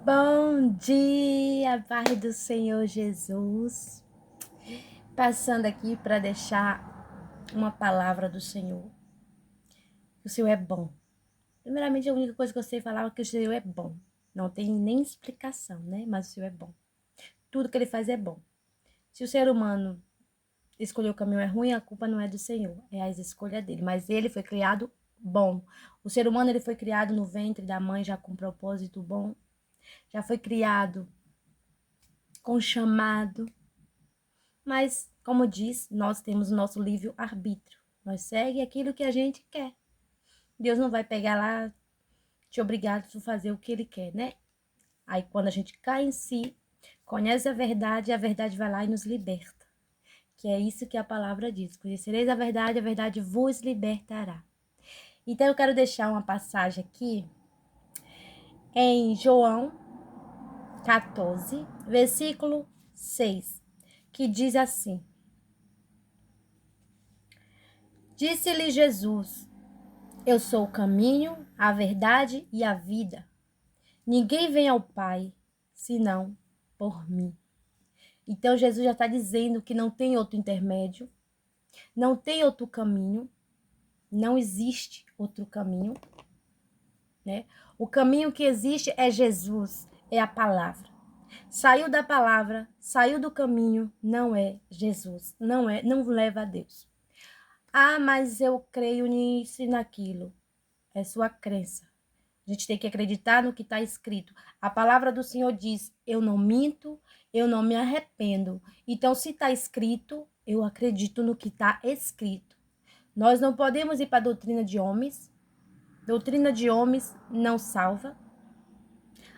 Bom dia, paz do Senhor Jesus. Passando aqui para deixar uma palavra do Senhor. O Senhor é bom. Primeiramente, a única coisa que eu sei falar é que o Senhor é bom. Não tem nem explicação, né? Mas o Senhor é bom. Tudo que Ele faz é bom. Se o ser humano escolher o caminho é ruim, a culpa não é do Senhor, é a escolha dele. Mas Ele foi criado bom. O ser humano ele foi criado no ventre da mãe já com propósito bom. Já foi criado com chamado. Mas, como diz, nós temos o nosso livre-arbítrio. Nós segue aquilo que a gente quer. Deus não vai pegar lá, te obrigar a fazer o que Ele quer, né? Aí, quando a gente cai em si, conhece a verdade vai lá e nos liberta. Que é isso que a palavra diz. Conhecereis a verdade vos libertará. Então, eu quero deixar uma passagem aqui em João 14, versículo 6, que diz assim: Disse-lhe Jesus: Eu sou o caminho, a verdade e a vida. Ninguém vem ao Pai, senão por mim. Então, Jesus já está dizendo que não tem outro intermédio, não tem outro caminho, não existe outro caminho, né? O caminho que existe é Jesus, é a palavra. Saiu da palavra, saiu do caminho, não é Jesus, não leva a Deus. Ah, mas eu creio nisso e naquilo. É sua crença. A gente tem que acreditar no que está escrito. A palavra do Senhor diz: eu não minto, eu não me arrependo. Então, se está escrito, eu acredito no que está escrito. Nós não podemos ir para a doutrina de homens. Doutrina de homens não salva.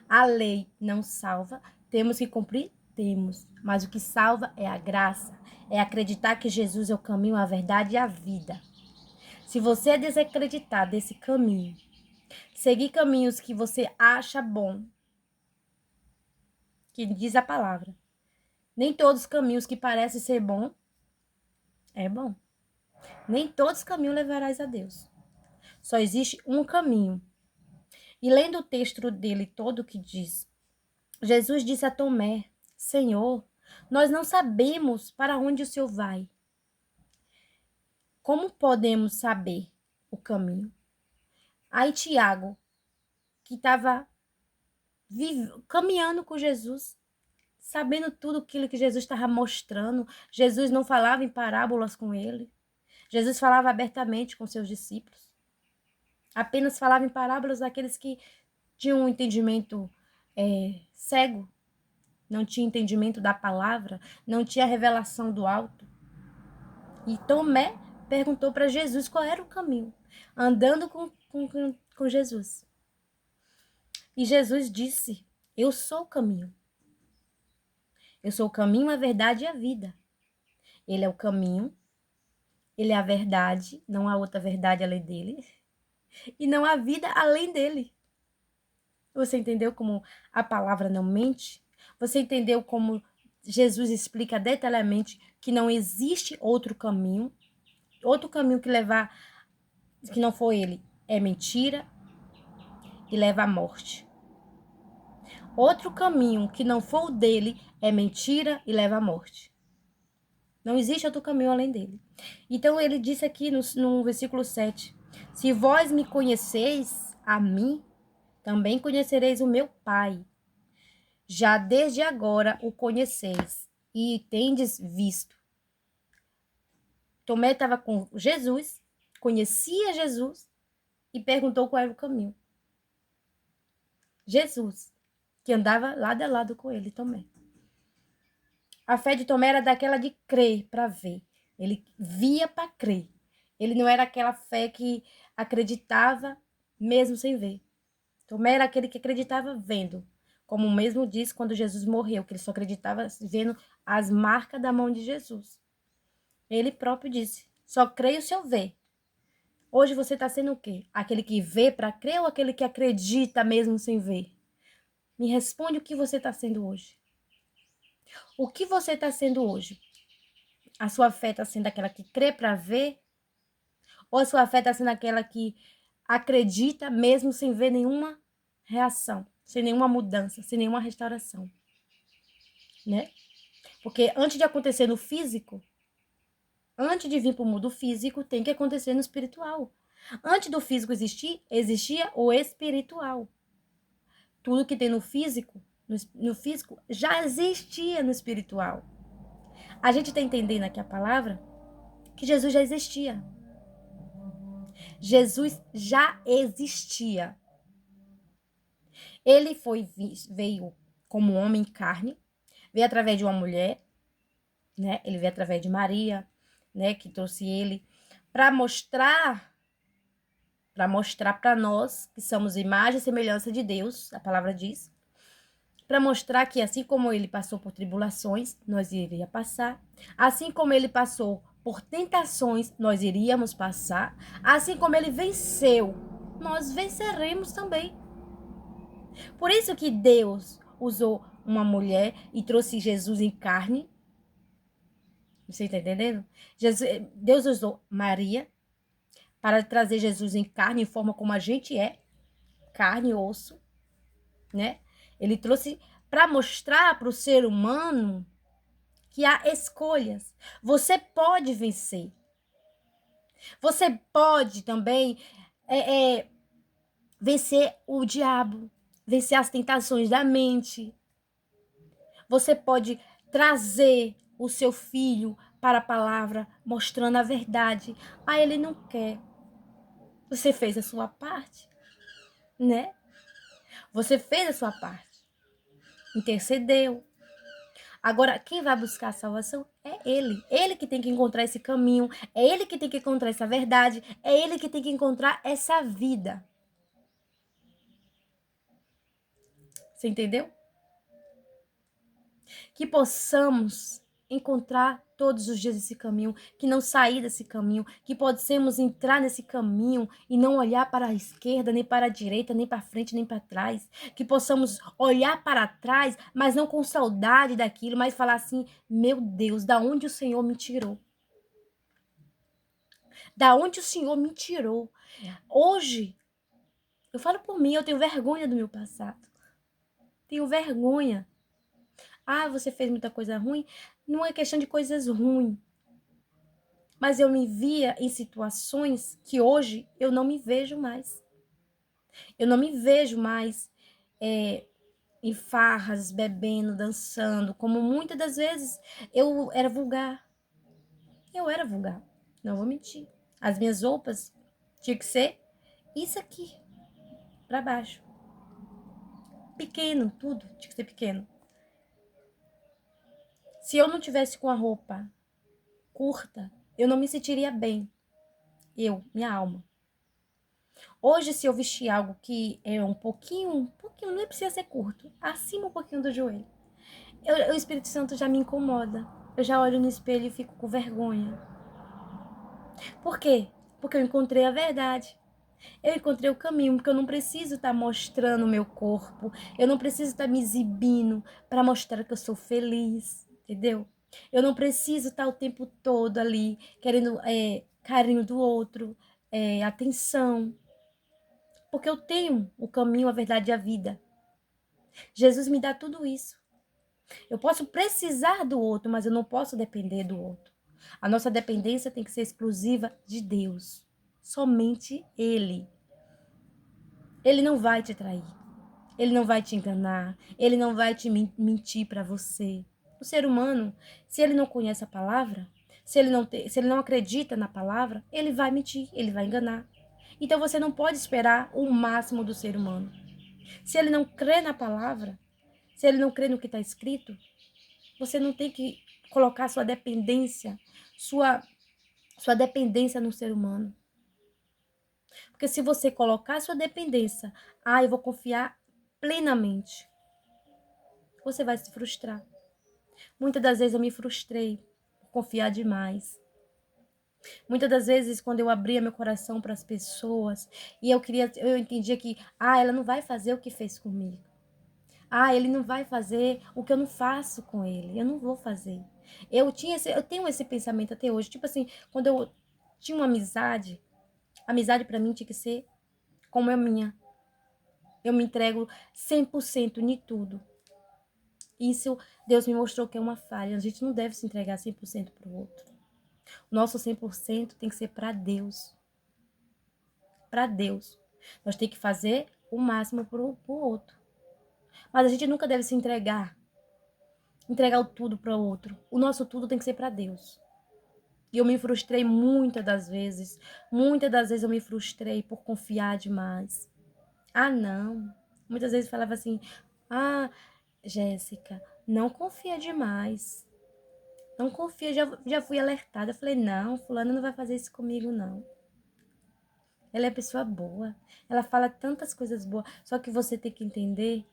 A lei não salva. Temos que cumprir? Temos. Mas o que salva é a graça. É acreditar que Jesus é o caminho, a verdade e a vida. Se você desacreditar desse caminho, seguir caminhos que você acha bom, que diz a palavra. Nem todos os caminhos que parecem ser bom, é bom. Nem todos os caminhos levarás a Deus. Só existe um caminho. E lendo o texto dele todo que diz, Jesus disse a Tomé: Senhor, nós não sabemos para onde o Senhor vai. Como podemos saber o caminho? Aí Tiago, que estava caminhando com Jesus, sabendo tudo aquilo que Jesus estava mostrando, Jesus não falava em parábolas com ele. Jesus falava abertamente com seus discípulos. Apenas falava em parábolas daqueles que tinham um entendimento cego, não tinha entendimento da palavra, não tinha revelação do alto. E Tomé perguntou para Jesus qual era o caminho, andando com Jesus. E Jesus disse: Eu sou o caminho. Eu sou o caminho, a verdade e a vida. Ele é o caminho, ele é a verdade, não há outra verdade além dele. E não há vida além dele. Você entendeu como a palavra não mente? Você entendeu como Jesus explica detalhadamente que não existe outro caminho que levar, que não for ele, é mentira e leva à morte. Outro caminho que não for o dele é mentira e leva à morte. Não existe outro caminho além dele. Então ele disse aqui no versículo 7, se vós me conheceis a mim, também conhecereis o meu Pai. Já desde agora o conheceis e tendes visto. Tomé estava com Jesus, conhecia Jesus e perguntou qual era o caminho. Jesus, que andava lado a lado com ele, Tomé. A fé de Tomé era daquela de crer para ver. Ele via para crer. Ele não era aquela fé que acreditava mesmo sem ver. Tomé era aquele que acreditava vendo. Como mesmo diz quando Jesus morreu, que ele só acreditava vendo as marcas da mão de Jesus. Ele próprio disse, só creio se eu ver. Hoje você está sendo o quê? Aquele que vê para crer ou aquele que acredita mesmo sem ver? Me responde o que você está sendo hoje. O que você está sendo hoje? A sua fé está sendo aquela que crê para ver? Ou a sua fé está sendo aquela que acredita mesmo sem ver nenhuma reação? sem nenhuma mudança, sem nenhuma restauração, né? Porque antes de acontecer no físico, antes de vir para o mundo físico, tem que acontecer no espiritual. Antes do físico existir, existia o espiritual. Tudo que tem no físico, no físico, já existia no espiritual. A gente está entendendo aqui a palavra que Jesus já existia. Jesus já existia. Ele veio como homem em carne, veio através de uma mulher, né? Ele veio através de Maria, né? Que trouxe ele para mostrar para nós que somos imagem e semelhança de Deus, a palavra diz, para mostrar que assim como ele passou por tribulações, nós iria passar, assim como ele passou por tentações, nós iríamos passar, assim como ele venceu, nós venceremos também. Por isso que Deus usou uma mulher e trouxe Jesus em carne. Você está entendendo? Deus usou Maria para trazer Jesus em carne, em forma como a gente é, carne e osso, né? Ele trouxe para mostrar para o ser humano que há escolhas. Você pode vencer. Você pode também vencer o diabo, vencer as tentações da mente. Você pode trazer o seu filho para a palavra, mostrando a verdade. Ah, ele não quer. Você fez a sua parte, né? Você fez a sua parte. Intercedeu. Agora, quem vai buscar a salvação é ele. Ele que tem que encontrar esse caminho. É ele que tem que encontrar essa verdade. É ele que tem que encontrar essa vida. Você entendeu? Que possamos encontrar todos os dias esse caminho, que não sair desse caminho, que possamos entrar nesse caminho e não olhar para a esquerda, nem para a direita, nem para frente, nem para trás, que possamos olhar para trás, mas não com saudade daquilo, mas falar assim: meu Deus, da onde o Senhor me tirou? Da onde o Senhor me tirou? Hoje, eu falo por mim, eu tenho vergonha do meu passado. Tenho vergonha. Ah, você fez muita coisa ruim? Não é questão de coisas ruins. Mas eu me via em situações que hoje eu não me vejo mais. Eu não me vejo mais em farras, bebendo, dançando, como muitas das vezes eu era vulgar. Eu era vulgar, não vou mentir. As minhas roupas tinha que ser isso aqui, para baixo. Pequeno, tudo tinha que ser pequeno. Se eu não tivesse com a roupa curta, eu não me sentiria bem. Eu, minha alma. Hoje, se eu vestir algo que é um pouquinho, não precisa ser curto, acima um pouquinho do joelho, o Espírito Santo já me incomoda. Eu já olho no espelho e fico com vergonha. Por quê? Porque eu encontrei a verdade. Eu encontrei o caminho, porque eu não preciso estar mostrando o meu corpo, eu não preciso estar me exibindo para mostrar que eu sou feliz, entendeu? Eu não preciso estar o tempo todo ali querendo carinho do outro, atenção, porque eu tenho o caminho, a verdade e a vida. Jesus me dá tudo isso. Eu posso precisar do outro, mas eu não posso depender do outro. A nossa dependência tem que ser exclusiva de Deus. Somente Ele. Ele não vai te trair. Ele não vai te enganar. Ele não vai te mentir para você. O ser humano, se ele não conhece a palavra, se ele não acredita na palavra, ele vai mentir, ele vai enganar. Então você não pode esperar o máximo do ser humano. Se ele não crê na palavra, se ele não crê no que está escrito, você não tem que colocar sua dependência no ser humano. Porque se você colocar sua dependência, eu vou confiar plenamente, você vai se frustrar. Muitas das vezes eu me frustrei por confiar demais. Muitas das vezes, quando eu abria meu coração para as pessoas e eu entendia que, ela não vai fazer o que fez comigo. Ele não vai fazer o que eu não faço com ele. Eu não vou fazer. Eu tenho esse pensamento até hoje. Tipo assim, quando eu tinha uma amizade para mim tinha que ser como a minha. Eu me entrego 100% em tudo. Isso Deus me mostrou que é uma falha. A gente não deve se entregar 100% para o outro. O nosso 100% tem que ser para Deus. Para Deus. Nós temos que fazer o máximo para o outro. Mas a gente nunca deve se entregar o tudo para o outro. O nosso tudo tem que ser para Deus. E eu me frustrei muitas das vezes. Muitas das vezes eu me frustrei por confiar demais. Ah, não. Muitas vezes falava assim: ah, Jéssica, não confia demais. Não confia, já fui alertada. Eu falei: não, fulana não vai fazer isso comigo, não. Ela é pessoa boa. Ela fala tantas coisas boas. Só que você tem que entender.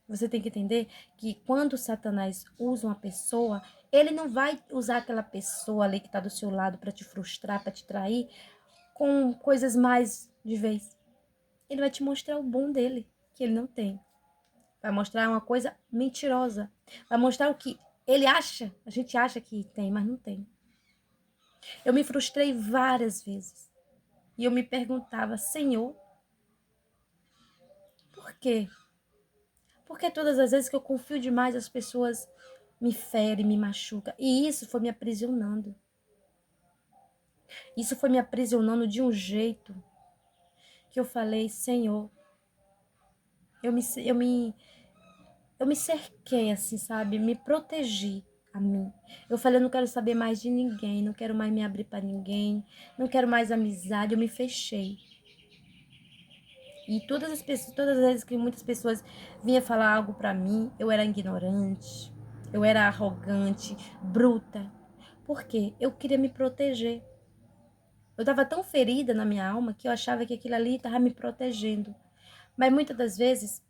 Você tem que entender que quando Satanás usa uma pessoa, ele não vai usar aquela pessoa ali que está do seu lado para te frustrar, para te trair, com coisas mais de vez. Ele vai te mostrar o bom dele, que ele não tem. Vai mostrar uma coisa mentirosa. Vai mostrar o que ele acha, a gente acha que tem, mas não tem. Eu me frustrei várias vezes. E eu me perguntava: Senhor, por quê? Porque todas as vezes que eu confio demais, as pessoas me ferem, me machucam. E isso foi me aprisionando. Isso foi me aprisionando de um jeito que eu falei: Senhor, eu me cerquei assim, sabe? Me protegi a mim. Eu falei: eu não quero saber mais de ninguém, não quero mais me abrir para ninguém, não quero mais amizade. Eu me fechei. E todas as vezes que muitas pessoas vinham falar algo para mim, eu era ignorante, eu era arrogante, bruta. Por quê? Eu queria me proteger. Eu estava tão ferida na minha alma que eu achava que aquilo ali estava me protegendo. Mas muitas das vezes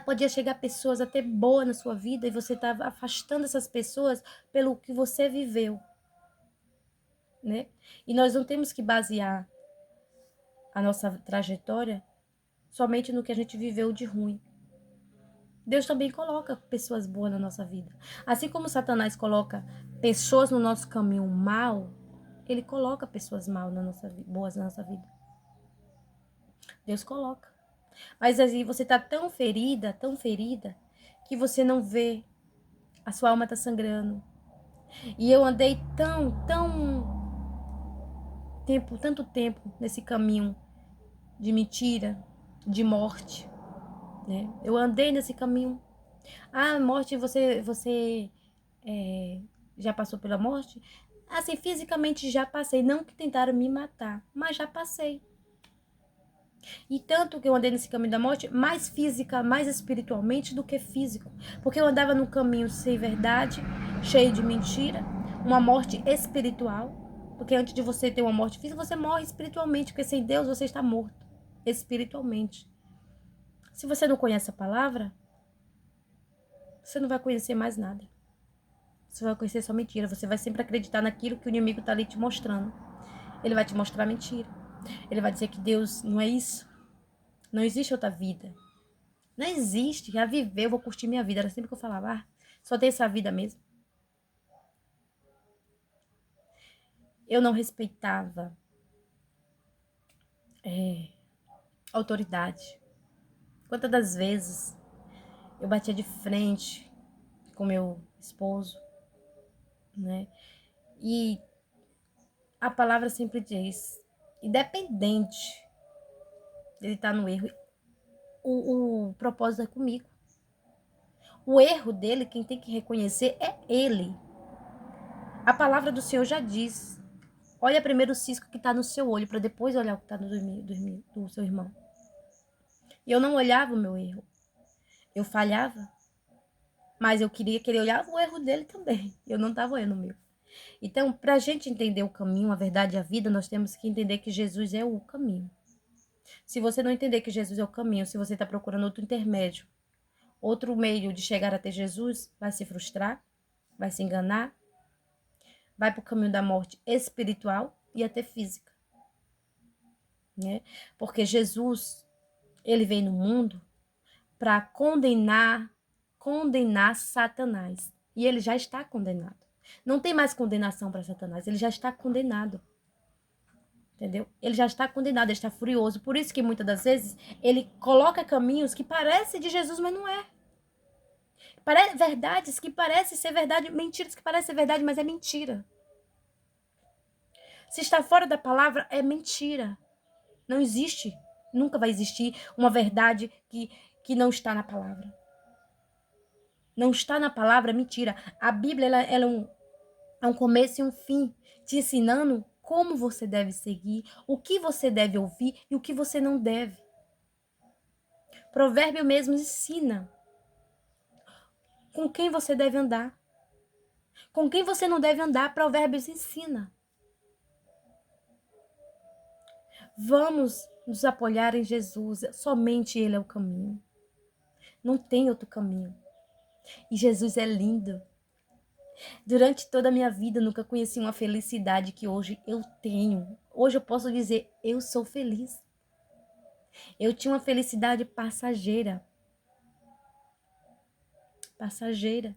podia chegar pessoas até boas na sua vida e você estava afastando essas pessoas pelo que você viveu, né? E nós não temos que basear a nossa trajetória somente no que a gente viveu de ruim. Deus também coloca pessoas boas na nossa vida. Assim como Satanás coloca pessoas no nosso caminho mal, ele coloca pessoas boas na nossa vida. Deus coloca. Mas aí você tá tão ferida, que você não vê. A sua alma tá sangrando. E eu andei tanto tempo nesse caminho de mentira, de morte, né? Eu andei nesse caminho. Ah, morte, você já passou pela morte? Assim, fisicamente já passei. Não que tentaram me matar, mas já passei. E tanto que eu andei nesse caminho da morte, mais física, mais espiritualmente do que físico. Porque eu andava num caminho sem verdade, cheio de mentira, uma morte espiritual. Porque antes de você ter uma morte física, você morre espiritualmente, porque sem Deus você está morto espiritualmente. Se você não conhece a palavra, você não vai conhecer mais nada. Você vai conhecer só mentira. Você vai sempre acreditar naquilo que o inimigo está ali te mostrando. Ele vai te mostrar mentira. Ele vai dizer que Deus não é isso. Não existe outra vida. Não existe. Já viveu, eu vou curtir minha vida. Era sempre que eu falava: só tem essa vida mesmo. Eu não respeitava autoridade. Quantas das vezes eu batia de frente com meu esposo, né? E a palavra sempre diz: independente dele estar no erro, o propósito é comigo. O erro dele, quem tem que reconhecer é ele. A palavra do Senhor já diz: olha primeiro o cisco que está no seu olho, para depois olhar o que está do seu irmão. E eu não olhava o meu erro. Eu falhava, mas eu queria que ele olhava o erro dele também. Eu não estava olhando o meu. Então, para a gente entender o caminho, a verdade e a vida, nós temos que entender que Jesus é o caminho. Se você não entender que Jesus é o caminho, se você está procurando outro intermédio, outro meio de chegar até Jesus, vai se frustrar, vai se enganar, vai para o caminho da morte espiritual e até física, né? Porque Jesus, ele veio no mundo para condenar Satanás. E ele já está condenado. Não tem mais condenação para Satanás, ele já está condenado. Entendeu? Ele já está condenado, ele está furioso. Por isso que muitas das vezes ele coloca caminhos que parecem de Jesus, mas não é. Verdades que parecem ser verdade, mentiras que parecem ser verdade, mas é mentira. Se está fora da palavra, é mentira. Não existe, nunca vai existir uma verdade que não está na palavra. Não está na palavra, é mentira. A Bíblia ela é um começo e um fim, te ensinando como você deve seguir, o que você deve ouvir e o que você não deve. Provérbio mesmo ensina com quem você deve andar. Com quem você não deve andar, Provérbios ensina. Vamos nos apoiar em Jesus, somente Ele é o caminho. Não tem outro caminho. E Jesus é lindo. Durante toda a minha vida, eu nunca conheci uma felicidade que hoje eu tenho. Hoje eu posso dizer, eu sou feliz. Eu tinha uma felicidade passageira. Passageira.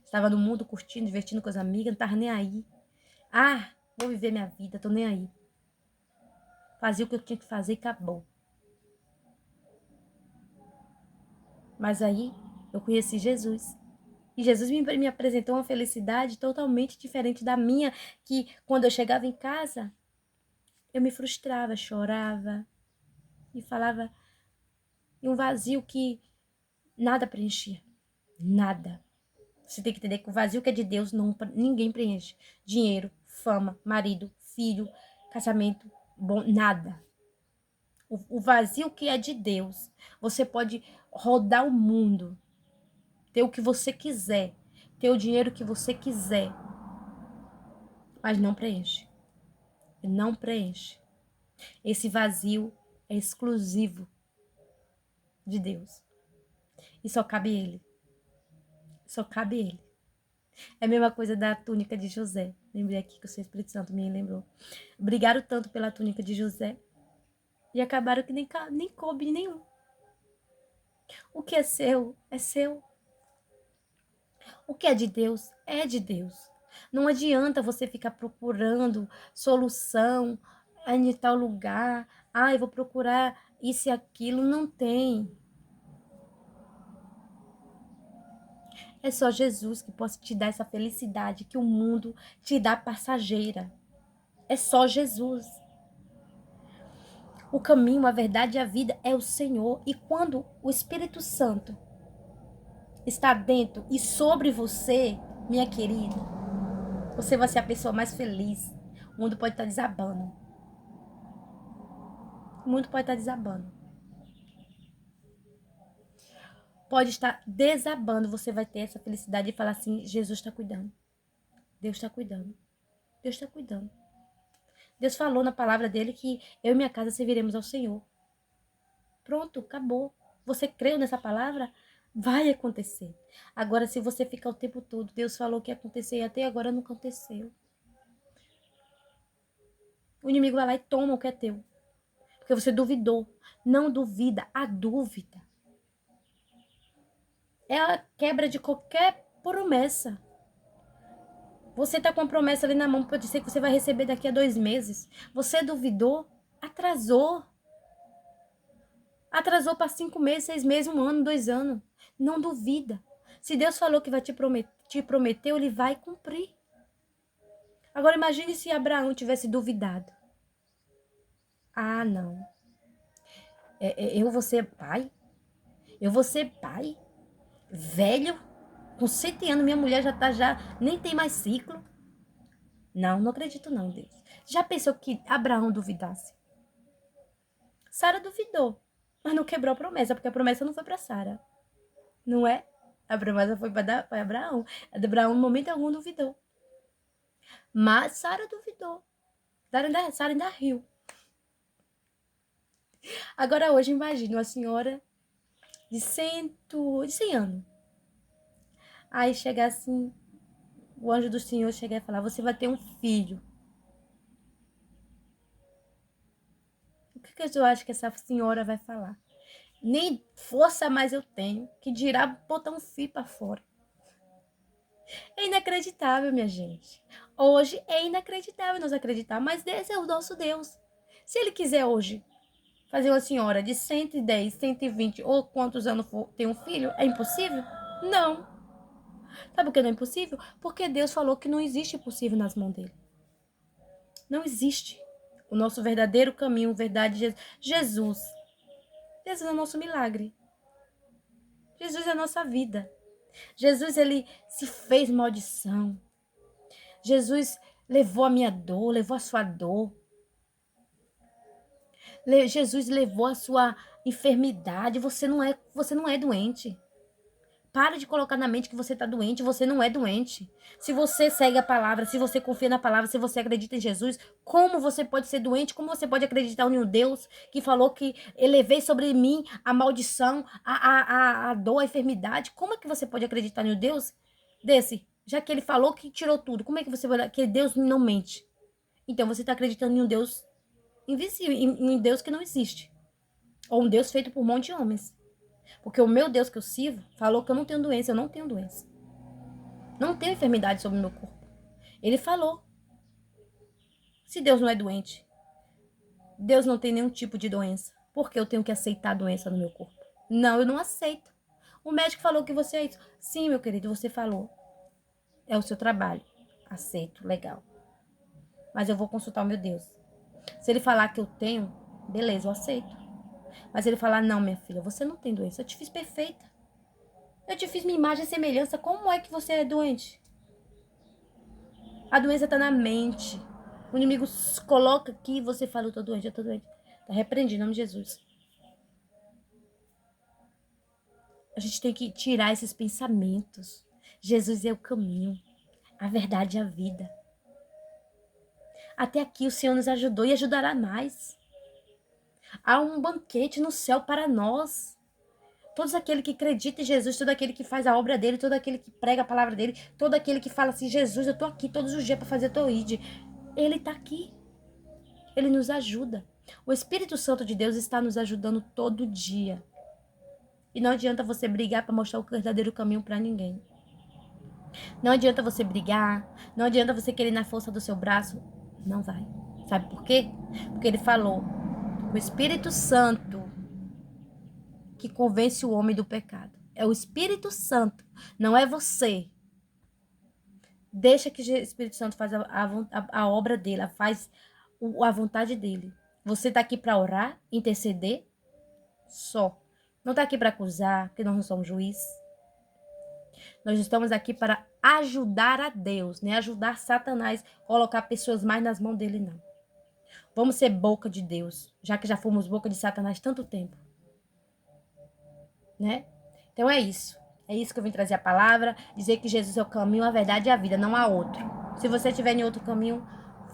Estava no mundo curtindo, divertindo com as amigas, não estava nem aí. Ah, vou viver minha vida, tô nem aí. Fazia o que eu tinha que fazer e acabou. Mas aí eu conheci Jesus. E Jesus me apresentou uma felicidade totalmente diferente da minha, que quando eu chegava em casa, eu me frustrava, chorava e falava em um vazio que nada preenchia. Nada. Você tem que entender que o vazio que é de Deus ninguém preenche. Dinheiro, fama, marido, filho, casamento, bom, nada. O vazio que é de Deus, você pode rodar o mundo, ter o que você quiser, ter o dinheiro que você quiser, mas não preenche. Não preenche. Esse vazio é exclusivo de Deus. E só cabe Ele. Só cabe Ele. É a mesma coisa da túnica de José. Lembrei aqui que o seu Espírito Santo me lembrou. Brigaram tanto pela túnica de José e acabaram que nem coube nenhum. O que é seu, é seu. O que é de Deus, é de Deus. Não adianta você ficar procurando solução em tal lugar. Ah, eu vou procurar isso e aquilo. Não tem. É só Jesus que pode te dar essa felicidade que o mundo te dá passageira. É só Jesus. O caminho, a verdade e a vida é o Senhor. E quando o Espírito Santo está dentro e sobre você, minha querida, você vai ser a pessoa mais feliz. O mundo pode estar desabando. O mundo pode estar desabando. Pode estar desabando. Você vai ter essa felicidade e falar assim: Jesus está cuidando. Deus está cuidando. Deus está cuidando. Deus falou na palavra dele que eu e minha casa serviremos ao Senhor. Pronto, acabou. Você creu nessa palavra? Vai acontecer. Agora, se você ficar o tempo todo, Deus falou que ia acontecer e até agora não aconteceu. O inimigo vai lá e toma o que é teu. Porque você duvidou. Não duvida, a dúvida é a quebra de qualquer promessa. Você tá com a promessa ali na mão, pode ser que você vai receber daqui a 2 meses. Você duvidou, atrasou. Atrasou para 5 meses, 6 meses, 1 ano, 2 anos. Não duvida. Se Deus falou que vai te prometeu, ele vai cumprir. Agora imagine se Abraão tivesse duvidado. Ah, não. Eu vou ser pai? Eu vou ser pai? Velho? Com 7 anos, minha mulher nem tem mais ciclo. Não, não acredito não, Deus. Já pensou que Abraão duvidasse? Sara duvidou, mas não quebrou a promessa, porque a promessa não foi para Sara. Não é? A promessa foi para Abraão. A de Abraão, no momento algum, duvidou. Mas Sara duvidou. Sara ainda riu. Agora, hoje, imagine uma senhora de 100 anos. Aí chega assim, o anjo do Senhor chega e fala: você vai ter um filho. O que eu acho que essa senhora vai falar? Nem força mais eu tenho, que dirá botar um filho para fora. É inacreditável, minha gente. Hoje é inacreditável nós acreditar, mas esse é o nosso Deus. Se ele quiser hoje fazer uma senhora de 110, 120 ou quantos anos for ter um filho, é impossível? Não. Sabe por que não é impossível? Porque Deus falou que não existe impossível nas mãos dele. Não existe. O nosso verdadeiro caminho, verdade, Jesus. Jesus é o nosso milagre. Jesus é a nossa vida. Jesus, ele se fez maldição. Jesus levou a minha dor, levou a sua dor. Jesus levou a sua enfermidade. Você não é doente. Para de colocar na mente que você está doente. Você não é doente. Se você segue a palavra, se você confia na palavra, se você acredita em Jesus, como você pode ser doente? Como você pode acreditar em um Deus que falou que elevei sobre mim a maldição, a dor, a enfermidade? Como é que você pode acreditar em um Deus desse? Já que ele falou que tirou tudo. Como é que você vai... Que Deus não mente. Então você está acreditando em um Deus invisível, em um Deus que não existe. Ou um Deus feito por um monte de homens. Porque o meu Deus que eu sirvo falou que eu não tenho doença. Eu não tenho doença. Não tenho enfermidade sobre o meu corpo. Ele falou. Se Deus não é doente, Deus não tem nenhum tipo de doença, por que eu tenho que aceitar a doença no meu corpo? Não, eu não aceito. O médico falou que você é isso. Sim, meu querido, você falou. É o seu trabalho. Aceito, legal. Mas eu vou consultar o meu Deus. Se ele falar que eu tenho, beleza, eu aceito. Mas ele falar, não, minha filha, você não tem doença. Eu te fiz perfeita. Eu te fiz minha imagem e semelhança. Como é que você é doente? A doença tá na mente. O inimigo coloca aqui e você fala, eu tô doente, eu tô doente. Tá repreendido, em nome de Jesus. A gente tem que tirar esses pensamentos. Jesus é o caminho, a verdade e a vida. Até aqui o Senhor nos ajudou e ajudará mais. Há um banquete no céu para nós. Todos aquele que acredita em Jesus, todo aquele que faz a obra dele, todo aquele que prega a palavra dele, todo aquele que fala assim, Jesus, eu tô aqui todos os dias para fazer a tua ide. Ele tá aqui. Ele nos ajuda. O Espírito Santo de Deus está nos ajudando todo dia. E não adianta você brigar para mostrar o verdadeiro caminho para ninguém. Não adianta você brigar, não adianta você querer na força do seu braço. Não vai. Sabe por quê? Porque ele falou, o Espírito Santo que convence o homem do pecado. É o Espírito Santo, não é você. Deixa que o Espírito Santo faz a obra dele, faz a vontade dele. Você está aqui para orar, interceder, só. Não está aqui para acusar, porque nós não somos juiz. Nós estamos aqui para ajudar a Deus, né? Ajudar Satanás, colocar pessoas mais nas mãos dele, não. Vamos ser boca de Deus, já que já fomos boca de Satanás tanto tempo. Né? Então é isso. É isso que eu vim trazer a palavra, dizer que Jesus é o caminho, a verdade e a vida, não há outro. Se você estiver em outro caminho,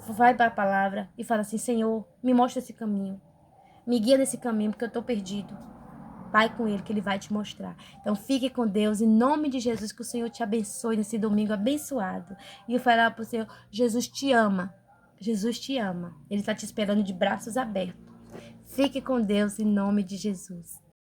vai para a palavra e fala assim, Senhor, me mostra esse caminho. Me guia nesse caminho, porque eu estou perdido. Vai com ele, que ele vai te mostrar. Então, fique com Deus, em nome de Jesus, que o Senhor te abençoe nesse domingo abençoado. E eu falar para o Senhor, Jesus te ama. Jesus te ama. Ele está te esperando de braços abertos. Fique com Deus, em nome de Jesus.